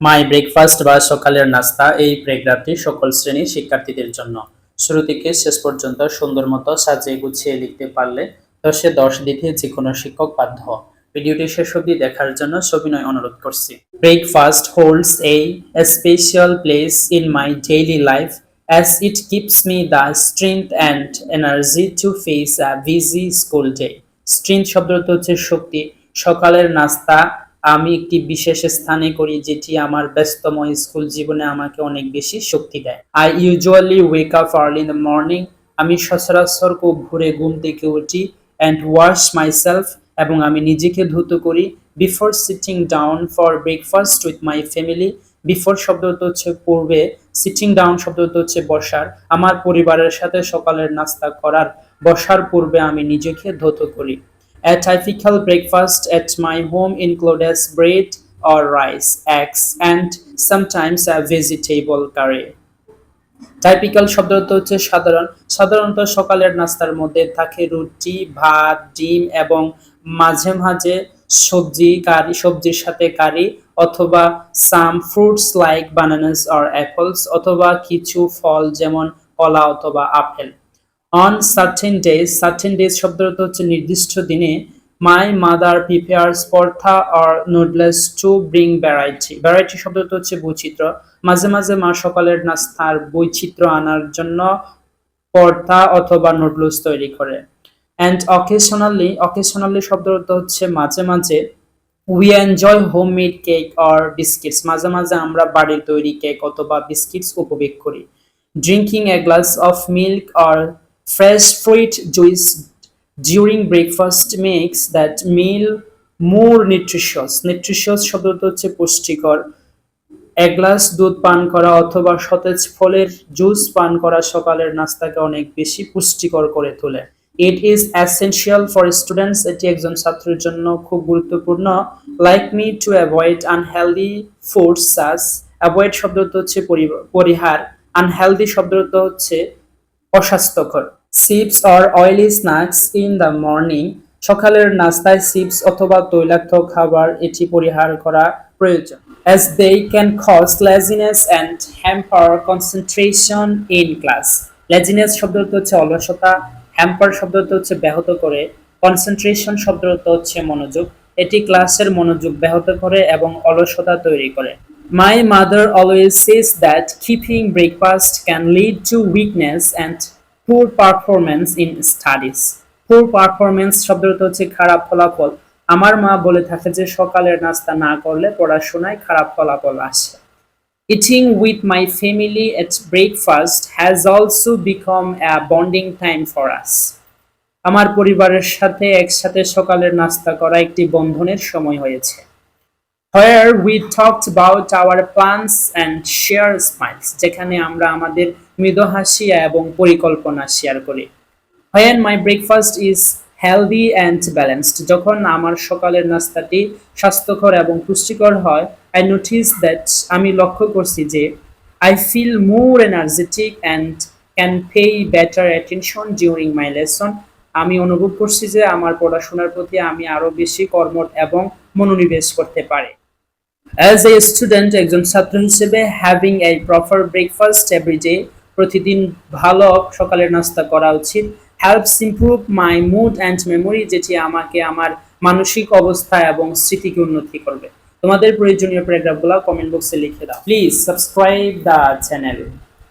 My breakfast বা সকালের নাস্তা এই প্যারাগ্রাফটি সকল শ্রেণীর শিক্ষার্থীদের জন্য। শুরু থেকে শেষ পর্যন্ত সুন্দর মতো সাজিয়ে গুছিয়ে লিখতে পারলে 10-এ 10 দিতে যে কোনো শিক্ষক বাধ্য। ভিডিওটি শেষ অবধি দেখার জন্য সবিনয় অনুরোধ করছি। Breakfast holds a special place in my daily life as it gives me the strength and energy to face a busy school day. Strength শব্দটি হচ্ছে শক্তি। সকালের নাস্তা আমি একটি বিশেষ স্থানে করি যেটি আমার ব্যস্তময় স্কুল জীবনে আমাকে অনেক বেশি শক্তি দেয়। I usually wake up early in the morning. আমি সচরাচর খুব ভোরে ঘুম থেকে উঠি অ্যান্ড ওয়াশ মাইসেলফ এবং আমি নিজেকে ধৌত করি before sitting down for breakfast with my family. Before শব্দটি হচ্ছে পূর্বে, সিটিং ডাউন শব্দটি হচ্ছে বসার। আমার পরিবারের সাথে সকালের নাস্তা করার বসার পূর্বে আমি নিজেকে ধৌত করি। A typical breakfast at my home includes bread or rice, eggs, and sometimes a vegetable curry. Typical শব্দটি হচ্ছে সাধারণ। সাধারণত সকালের নাস্তার মধ্যে থাকে রুটি, ভাত, ডিম এবং মাঝে মাঝে সবজির সাথে কারি অথবা some fruits like bananas or apples অথবা কিছু ফল যেমন কলা অথবা আপেল। অন সার্টেন ডেজ শব্দটা হচ্ছে নির্দিষ্ট দিনে my mother prepares paratha or noodles to bring variety শব্দটা হচ্ছে বৈচিত্র্য। মাঝে মাঝে মা সকালের নাস্তার বৈচিত্র্য আনার জন্য পরথা অথবা নুডলস তৈরি করে। অ্যান্ড অকেশনালি শব্দটা হচ্ছে মাঝে মাঝে we enjoy homemade cake or biscuits. মাঝে মাঝে আমরা বাড়ির তৈরি কেক অথবা বিস্কিটস উপভোগ করি। Drinking a glass of milk or fresh fruit juice during breakfast makes that meal more nutritious. Nutritious শব্দটা হচ্ছে পুষ্টিকর। এক গ্লাস দুধ পান করা অথবা সতেজ ফলের জুস পান করা সকালের নাস্তাকে অনেক বেশি পুষ্টিকর করে তোলে। It is essential for students. এটি একজন ছাত্রের জন্য খুব গুরুত্বপূর্ণ। Like me to avoid unhealthy foods such avoid শব্দটা হচ্ছে পরিহার, unhealthy শব্দটা হচ্ছে অস্বাস্থ্যকর। Chips or oily snacks in the morning সকালের নাস্তায় চিপস অথবা তৈলাক্ত খাবার এটি পরিহার করা প্রয়োজন। As they can cause laziness and hamper concentration in class. Laziness শব্দটা হচ্ছে অলসতা, হ্যাম্পার শব্দটা হচ্ছে ব্যাহত করে, কনসেন্ট্রেশন শব্দটা হচ্ছে মনোযোগ। এটি ক্লাসের মনোযোগ ব্যাহত করে এবং অলসতা তৈরি করে। My mother always says that keeping breakfast can lead to weakness and poor performance in studies. Poor performance শব্দটা হচ্ছে খারাপ ফলাফল। আমার মা বলে থাকে যে সকালের নাস্তা না করলে পড়াশোনায় খারাপ ফলাফল আসে। Eating with my family at breakfast has also become a bonding time for us. আমার পরিবারের সাথে একসাথে সকালের নাস্তা করা একটি বন্ধনের সময় হয়েছে। Where we talked about our plans and share smiles. যেখানে আমরা আমাদের মৃদু হাসি এবং পরিকল্পনা শেয়ার করি। When my breakfast is healthy and balanced. যখন আমার সকালের নাস্তাটি স্বাস্থ্যকর এবং পুষ্টিকর হয়, I notice that আমি লক্ষ্য করছি যে I feel more energetic and can pay better attention during my lesson. আমি অনুভব করছি যে আমার পড়াশোনার প্রতি আমি আরো বেশি কর্মঠ এবং মনোনিবেশ করতে পারি। As a student, একজন ছাত্র হিসেবে having a proper breakfast every day, প্রতিদিন ভালো সকালের নাস্তা করা উচিত। helps improve my mood and memory, যেটি আমাকে আমার মানসিক অবস্থা এবং স্মৃতিকে উন্নতি করবে। তোমাদের প্রয়োজনীয় প্যারাগ্রাফগুলো কমেন্ট বক্সে লিখে দাও। Please subscribe the channel.